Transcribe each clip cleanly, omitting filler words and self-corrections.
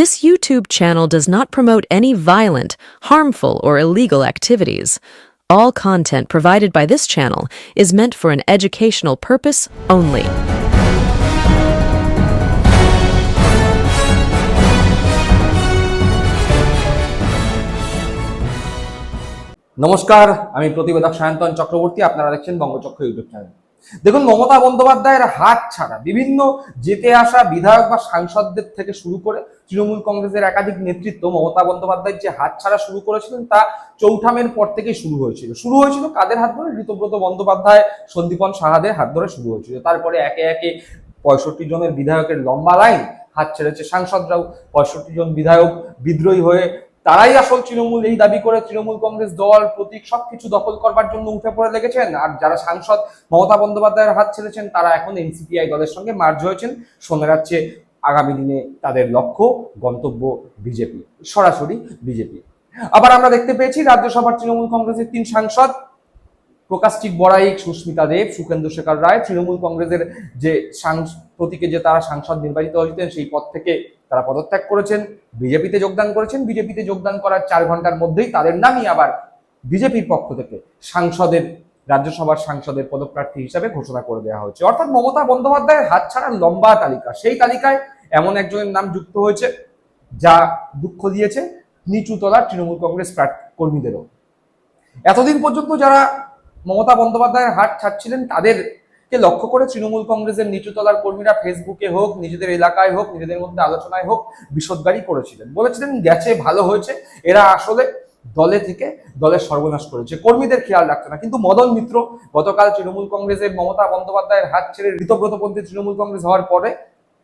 This YouTube channel does not promote any violent, harmful, or illegal activities. All content provided by this channel is meant for an educational purpose only. নমস্কার, আমি প্রতিবেদক সায়ন্তন চক্রবর্তী। আপনারা দেখছেন বঙ্গচক্র YouTube channel. দেখুন, মমতা বন্দ্যোপাধ্যায়ের হাত ছাড়া বিভিন্ন যেতে আসা বিধায়ক বা সাংসদদের থেকে শুরু করে তৃণমূল কংগ্রেসের একাধিক নেতৃত্ব মমতা বন্দ্যোপাধ্যায় যে হাত ছাড়া শুরু করেছিলেন তা চৌঠামের পর থেকেই শুরু হয়েছিল কাদের হাত ধরে? ঋতব্রত বন্দ্যোপাধ্যায়, সন্দীপন সাহাদের হাত ধরে শুরু হয়েছিল। তারপরে একে একে 65 জনের বিধায়কের লম্বা লাইন হাত ছেড়েছে। সাংসদরাও 65 জন বিধায়ক বিদ্রোহী হয়ে তারাই আসল তৃণমূল এই দাবি করে তৃণমূল কংগ্রেস দল প্রতীক সবকিছু দখল করবার জন্য উঠে পড়ে লেগেছেন। আর যারা সাংসদ মমতা বন্দ্যোপাধ্যায়ের হাত ছেড়েছেন তারা এখন এনসিপিআই দলের সঙ্গে মার্জ হয়েছেন। শোনা যাচ্ছে আগামী দিনে তাদের লক্ষ্য গন্তব্য বিজেপি, সরাসরি বিজেপি। আবার আমরা দেখতে পেয়েছি রাজ্যসভার তৃণমূল কংগ্রেসের 3 সাংসদ প্রকাশটিক বড়াইক, সুস্মিতা দেব, সুখেন্দু শেখর রায় তৃণমূল কংগ্রেসের যে প্রতীকে যে তারা সাংসদ নির্বাচিত হয়েছেন সেই পদ থেকে তারা পদত্যাগ করেছেন, বিজেপিতে যোগদান করেছেন। বিজেপিতে যোগদান করার 4 ঘন্টার মধ্যেই তাদের নামই আবার বিজেপির পক্ষ থেকে রাজ্যসভার সাংসদের পদপ্রার্থী হিসাবে ঘোষণা করে দেওয়া হয়েছে। অর্থাৎ মমতা বন্দ্যোপাধ্যায়ের হাত ছাড়ার লম্বা তালিকা, সেই তালিকায় এমন একজনের নাম যুক্ত হয়েছে যা দুঃখ দিয়েছে নিচু তলার তৃণমূল কংগ্রেস কর্মীদেরও। এতদিন পর্যন্ত যারা মমতা বন্দ্যোপাধ্যায়ের হাত ছাড়ছিলেন তাদেরকে লক্ষ্য করে তৃণমূল কংগ্রেসের নিচুতলার কর্মীরা ফেসবুকে হোক, নিজেদের এলাকায় হোক, নিজেদের মধ্যে আলোচনায় হোক বিশদগাড়ি করেছিলেন। বলেছিলেন গেছে, ভালো হয়েছে, এরা আসলে দলে থেকে দলের সর্বনাশ করেছে, কর্মীদের খেয়াল রাখছে না। কিন্তু মদন মিত্র গতকাল তৃণমূল কংগ্রেসের মমতা বন্দ্যোপাধ্যায়ের হাত ছেড়ে ঋতব্রতপন্থী তৃণমূল কংগ্রেস হওয়ার পরে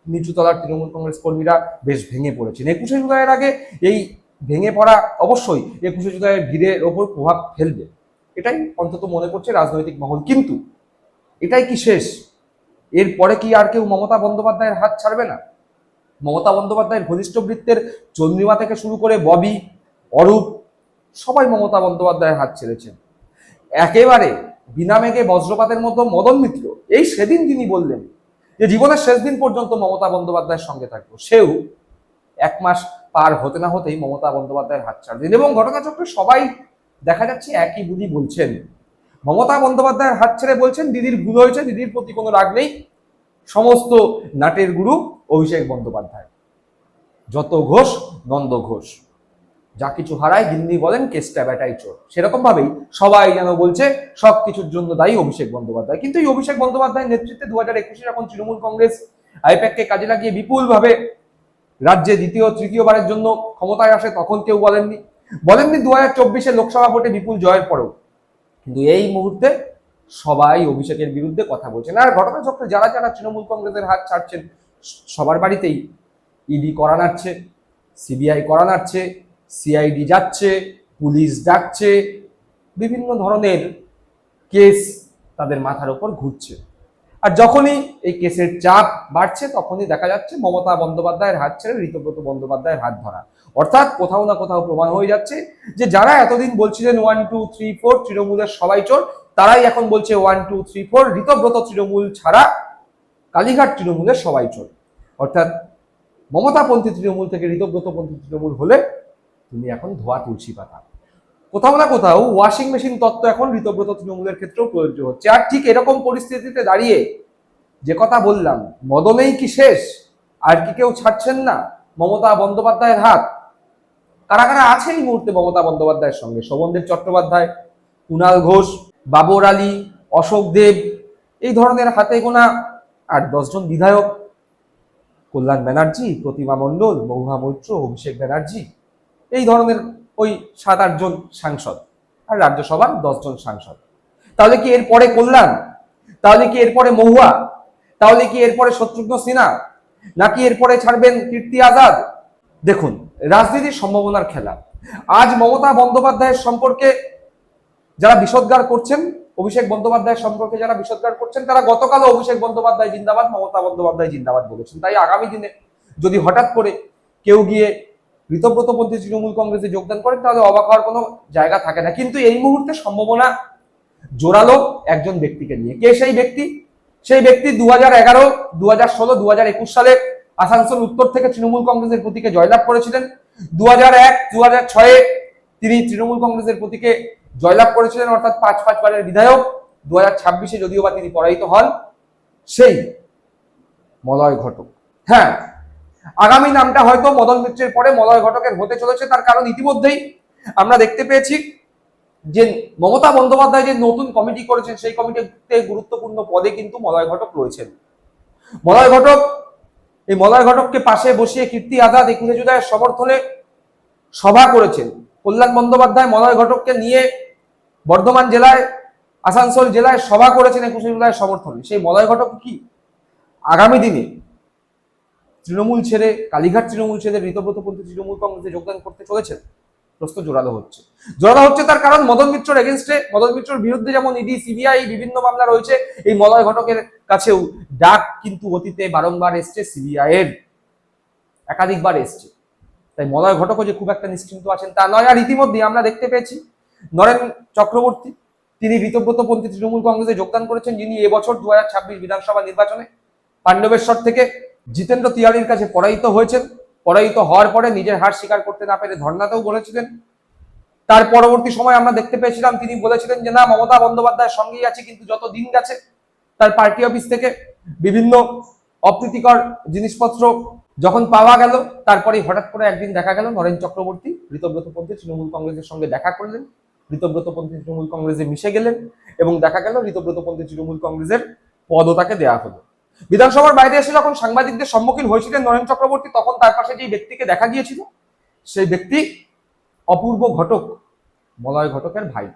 নিচুতলার তৃণমূল কংগ্রেস কর্মীরা বেশ ভেঙে পড়েছেন। 21শে জুলাইয়ের আগে এই ভেঙে পড়া অবশ্যই 21শে জুলাইয়ের ভিড়ের ওপর প্রভাব ফেলবে, এটাই অন্তত মনে করছে রাজনৈতিক মহল। কিন্তু এটাই কি শেষ? এরপরে কি আর কেউ মমতা বন্দ্যোপাধ্যায়ের হাত ছাড়বে না? মমতা বন্দ্যোপাধ্যায়ের ঘনিষ্ঠ বৃত্তের চন্দ্রিমা থেকে শুরু করে ববি, অরূপ সবাই মমতা বন্দ্যোপাধ্যায়ের হাত ছেড়েছেন। একেবারে বিনামেঘে বজ্রপাতের মতো মদন মিত্র এই সেদিন তিনি বললেন যে জীবনের শেষ দিন পর্যন্ত মমতা বন্দ্যোপাধ্যায়ের সঙ্গে থাকবো, সেও 1 মাস পার হতে না হতেই মমতা বন্দ্যোপাধ্যায়ের হাত ছাড় দিন। এবং ঘটনাচক্রে সবাই দেখা যাচ্ছে একই বুদ্ধি বলছেন। মমতা বন্দ্যোপাধ্যায়ের হাত ছেড়ে বলছেন দিদির ভুল হয়েছে, দিদির প্রতি কোনো রাগ নেই, সমস্ত নাটের গুরু অভিষেক বন্দ্যোপাধ্যায়, যত ঘোষ নন্দ ঘোষ, যা কিছু হারায় গিন্নি বলেন কেসটা বেটাই চোর। সেরকম ভাবেই সবাই যেন বলছে সবকিছুর জন্য দায়ী অভিষেক বন্দ্যোপাধ্যায়। কিন্তু এই অভিষেক বন্দ্যোপাধ্যায়ের নেতৃত্বে 2021 যখন তৃণমূল কংগ্রেস আইপ্যাককে কাজে লাগিয়ে বিপুলভাবে রাজ্যে দ্বিতীয় তৃতীয়বারের জন্য ক্ষমতায় আসে, তখন কেউ বলেননি 2024 লোকসভা ভোটে বিপুল জয়ের পরেও। কিন্তু এই মুহূর্তে সবাই অভিষেকের বিরুদ্ধে কথা বলছেন। আর ঘটনাচক্রে যারা যারা তৃণমূল কংগ্রেসের হাত ছাড়ছেন সবার বাড়িতেই ইডি করা নাড়ছে, সিবিআই করা নাড়ছে, সিআইডি যাচ্ছে, পুলিশ ডাকছে, বিভিন্ন ধরনের কেস তাদের মাথার উপর ঘুরছে। আর যখনই এই কেসের চাপ বাড়ছে তখনই দেখা যাচ্ছে মমতা বন্দ্যোপাধ্যায়ের হাত ছেড়ে ঋতব্রত বন্দ্যোপাধ্যায়ের হাত ধরা। অর্থাৎ কোথাও না কোথাও প্রমাণ হয়ে যাচ্ছে যে যারা এতদিন বলছিলেন 1, 2, 3, 4 তৃণমূলের সবাই চোর, তারাই এখন বলছে 1, 2, 3, 4 ঋতব্রত তৃণমূল ছাড়া কালীঘাট তৃণমূলের সবাই চোর। অর্থাৎ মমতাপন্থী তৃণমূল থেকে ঋতব্রতপন্থী তৃণমূল হলে তুমি এখন ধোয়া তুলসী পাতা। কোথাও না কোথাও ওয়াশিং মেশিন তত্ত্ব এখন ঋতব্রত তৃণমূলের ক্ষেত্রেও প্রযোজ্য হচ্ছে। আর ঠিক এরকম পরিস্থিতিতে দাঁড়িয়ে যে কথা বললাম, মদনেই কি শেষ? আর কি কেউ ছাড়ছেন না মমতা বন্দ্যোপাধ্যায়ের হাত? কারা কারা আছে এই মুহূর্তে মমতা বন্দ্যোপাধ্যায়ের সঙ্গে? শোভনদেব চট্টোপাধ্যায়, কুণাল ঘোষ, বাবর আলী, অশোক দেব, এই ধরনের হাতে গোনা 8-10 জন বিধায়ক, কল্যাণ ব্যানার্জি, প্রতিমা মণ্ডল, মহুয়া মৈত্র, অভিষেক ব্যানার্জি, এই ধরনের ওই 7-8 জন সাংসদ, আর রাজ্যসভার 10 জন সাংসদ। তাহলে কি এরপরে কল্যাণ? তাহলে কি এরপরে মহুয়া? তাহলে কি এরপরে শত্রুঘ্ন সিনহা? নাকি এরপরে ছাড়বেন কীর্তি আজাদ? দেখুন, রাজনীতির সম্ভাবনার খেলা। আজ মমতা বন্দ্যোপাধ্যায়ের সম্পর্কে যারা বিষোদ্গার করছেন, অভিষেক বন্দ্যোপাধ্যায়ের সম্পর্কে যারা বিষোদ্গার করছেন, তারা গতকালও অভিষেক বন্দ্যোপাধ্যায় জিন্দাবাদ, মমতা বন্দ্যোপাধ্যায় জিন্দাবাদ বলেছেন। তাই আগামী দিনে যদি হঠাৎ করে কেউ গিয়ে ঋতব্রতপন্থী তৃণমূল কংগ্রেসে যোগদান করেন তাহলে অবাক হওয়ার কোনো জায়গা থাকে না। কিন্তু এই মুহূর্তে সম্ভাবনা জোরালো একজন ব্যক্তিকে নিয়ে। কে সেই ব্যক্তি? সেই ব্যক্তি 2011, 2016, 2021 সালে আসানসোল উত্তর থেকে তৃণমূল কংগ্রেসের প্রতীকে জয়লাভ করেছিলেন। 2001, 2006 তিনি তৃণমূল কংগ্রেসের প্রতীকে জয়লাভ করেছিলেন, অর্থাৎ 5 বারের বিধায়ক। 2026-এ যদিও বা তিনি পরাজিত হন সেই মলয় ঘটক। হ্যাঁ, আগামী নামটা হয়তো মদন মিত্রের পরে মলয় ঘটকের হতে চলেছে। তার কারণ ইতিমধ্যেই আমরা দেখতে পেয়েছি যে মমতা বন্দ্যোপাধ্যায় যে নতুন কমিটি করেছেন সেই কমিটিতে গুরুত্বপূর্ণ পদে কিন্তু মলয় ঘটক রয়েছেন। এই মলয় ঘটককে পাশে বসিয়ে কীর্তি আজাদ 21শে জুলাইয়ের সমর্থনে সভা করেছেন। কল্যাণ বন্দ্যোপাধ্যায় মলয় ঘটককে নিয়ে বর্ধমান জেলায়, আসানসোল জেলায় সভা করেছেন 21শে জুলাইয়ের সমর্থনে। সেই মলয় ঘটক কি আগামী দিনে তৃণমূল ছেড়ে, কালীঘাট তৃণমূল ছেড়ে ঋতব্রতপন্থী তৃণমূল কংগ্রেসে যোগদান করতে চলেছেন? প্রশ্ন জোরালো হচ্ছে। তার কারণ মদন মিত্রের এগেনস্টে, মদন মিত্রের বিরুদ্ধে যেমন ইডি, সিবিআই বিভিন্ন মামলা রয়েছে, এই মলয় ঘটকের কাছেও ডাক কিন্তু অতীতে বারংবার এসছে, সিবিআই এর একাধিকবার এসছে। তাই মলয় ঘটকও যে খুব একটা নিশ্চিন্ত আছেন তা নয়। আর ইতিমধ্যে আমরা দেখতে পেয়েছি নরেন চক্রবর্তী, তিনি ঋতব্রতপন্থী তৃণমূল কংগ্রেসে যোগদান করেছেন, যিনি এবছর 2026 বিধানসভা নির্বাচনে পাণ্ডবেশ্বর থেকে জিতেন্দ্র তিওয়ারির কাছে পরাজিত হয়েছেন। পরাজিত হওয়ার পরে নিজের হার স্বীকার করতে না পেরে ধর্ণাতেও বলেছিলেন। তার পরবর্তী সময় আমরা দেখতে পেয়েছিলাম তিনি বলেছিলেন যে না, মমতা বন্দ্যোপাধ্যায়ের সঙ্গেই আছে। কিন্তু যত দিন গেছে তার পার্টি অফিস থেকে বিভিন্ন অপ্রীতিকর জিনিসপত্র যখন পাওয়া গেল, তারপরেই হঠাৎ করে একদিন দেখা গেল নরেন চক্রবর্তী ঋতব্রতপন্থী তৃণমূল কংগ্রেসের সঙ্গে দেখা করলেন, ঋতব্রতপন্থী তৃণমূল কংগ্রেসে মিশে গেলেন এবং দেখা গেল ঋতব্রতপন্থী তৃণমূল কংগ্রেসের পদও তাকে দেওয়া হলো। বিধানসভার বাইরে এসে যখন সাংবাদিকদের সম্মুখীন হয়েছিলেন নরেন চক্রবর্তী, তখন তার পাশে যে ব্যক্তিকে দেখা গিয়েছিল সেই ব্যক্তি অপূর্ব ঘটক, মলয় ঘটকের ভাই।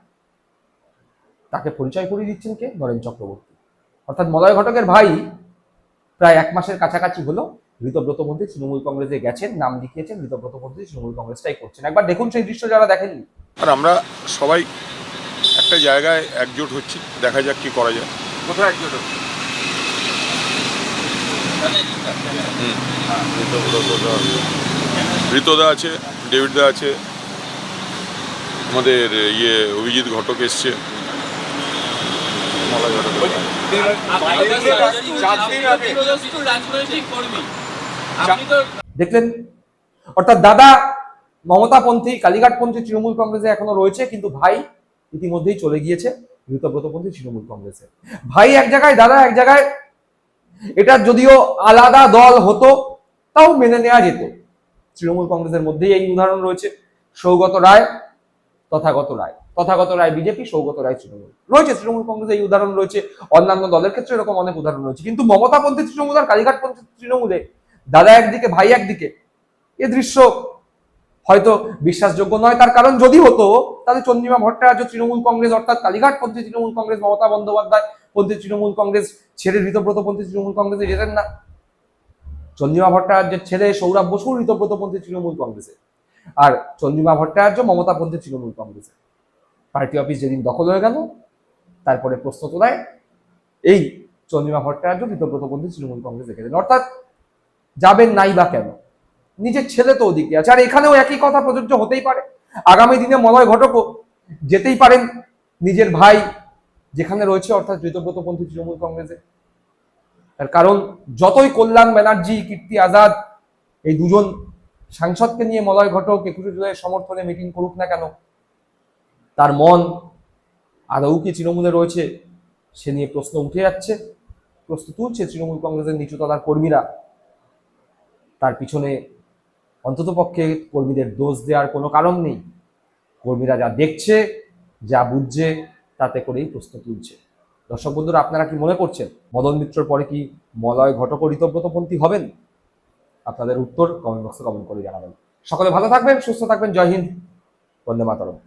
তাকে পরিচয় করিয়ে দিচ্ছেন কে? নরেন চক্রবর্তী। অর্থাৎ মলয় ঘটকের ভাই প্রায় 1 মাসের কাছাকাছি হলো ঋতব্রতপন্থী তৃণমূল কংগ্রেসে গেছেন, নাম লিখিয়েছেন, ঋতব্রতপন্থী তৃণমূল কংগ্রেসটাই করছেন। একবার দেখুন সেই দৃশ্য যারা দেখেননি। আর আমরা সবাই একটা জায়গায় একজোট হচ্ছি, দেখা যাক কি করা যায়। কোথায় একজোট হচ্ছে? ঋতদা আছে, ডেভিডদা আছে, আমাদের অভিজিৎ ঘটক এসছে। দেখলেন, অর্থাৎ দাদা মমতাপন্থী, কালীঘাটপন্থী তৃণমূল কংগ্রেসে এখনো রয়েছে, কিন্তু ভাই ইতিমধ্যেই চলে গিয়েছে ঋতব্রতপন্থী তৃণমূল কংগ্রেসে। ভাই এক জায়গায়, দাদা এক জায়গায়। এটা যদিও আলাদা দল হতো তাও মেনে নেওয়া যেত। তৃণমূল কংগ্রেসের মধ্যেই এই উদাহরণ রয়েছে। সৌগত রায়, তথাগত রায় বিজেপি, সৌগত রায় তৃণমূল রয়েছে। তৃণমূল কংগ্রেসে এই উদাহরণ রয়েছে, অন্যান্য দলের ক্ষেত্রে এরকম অনেক উদাহরণ রয়েছে। কিন্তু মমতাপন্থী তৃণমূল আর কালীঘাটপন্থী তৃণমূলে দাদা একদিকে, ভাই একদিকে, এ দৃশ্য হয়তো বিশ্বাসযোগ্য নয়। তার কারণ যদি হতো তাহলে চন্দ্রিমা ভট্টাচার্য তৃণমূল কংগ্রেস, অর্থাৎ কালীঘাটপন্থী তৃণমূল কংগ্রেস, মমতা বন্দ্যোপাধ্যায় পন্থী তৃণমূল কংগ্রেস ছেড়ে ঋতব্রতপন্থী তৃণমূল কংগ্রেসে যেতেন না। চন্দ্রিমা ভট্টাচার্যের ছেলে সৌরভ বসু ঋতব্রতপন্থী তৃণমূল কংগ্রেসে, আর চন্দ্রিমা ভট্টাচার্য মমতাপন্থী তৃণমূল কংগ্রেসে। পার্টি অফিস যেদিন দখল হয়ে গেল, তারপরে প্রশ্ন তোলায় এই চন্দ্রিমা ভট্টাচার্য ঋতব্রতপন্থী তৃণমূল কংগ্রেসে গেলেন। অর্থাৎ যাবেন নাই বা কেন, নিজের ছেলে তো ওদিকে আছে। আর এখানেও একই কথা প্রযোজ্য হতেই পারে। আগামী দিনে মলয় ঘটকও যেতেই পারেন নিজের ভাই যেখানে রয়েছে, অর্থাৎ ঋতব্রতপন্থী তৃণমূল কংগ্রেসে। তার কারণ যতই কল্যাণ ব্যানার্জি, কীর্তি আজাদ এই দুজন সাংসদকে নিয়ে মলয় ঘটক 21শে জুলাইয়ের সমর্থনে মিটিং করুক না কেন, তার মন আদৌ কি তৃণমূলে রয়েছে সে নিয়ে প্রশ্ন উঠে যাচ্ছে, প্রশ্ন তুলছে তৃণমূল কংগ্রেসের নিচুতলার কর্মীরা। তার পিছনে অন্ততপক্ষে কর্মীদের দোষ দেওয়ার কোনো কারণ নেই। কর্মীরা যা দেখছে, যা বুঝছে, তাতে করেই প্রশ্ন তুলছে। দর্শক বন্ধুরা, আপনারা কি মনে করছেন মদন মিত্রর পরে কি মলয় ঘটক ঋতব্রতপন্থী হবেন? আপনাদের উত্তর কমেন্ট বক্সে কমেন্ট করে জানাবেন। সকলে ভালো থাকবেন, সুস্থ থাকবেন। জয় হিন্দ, বন্দে মাতরম।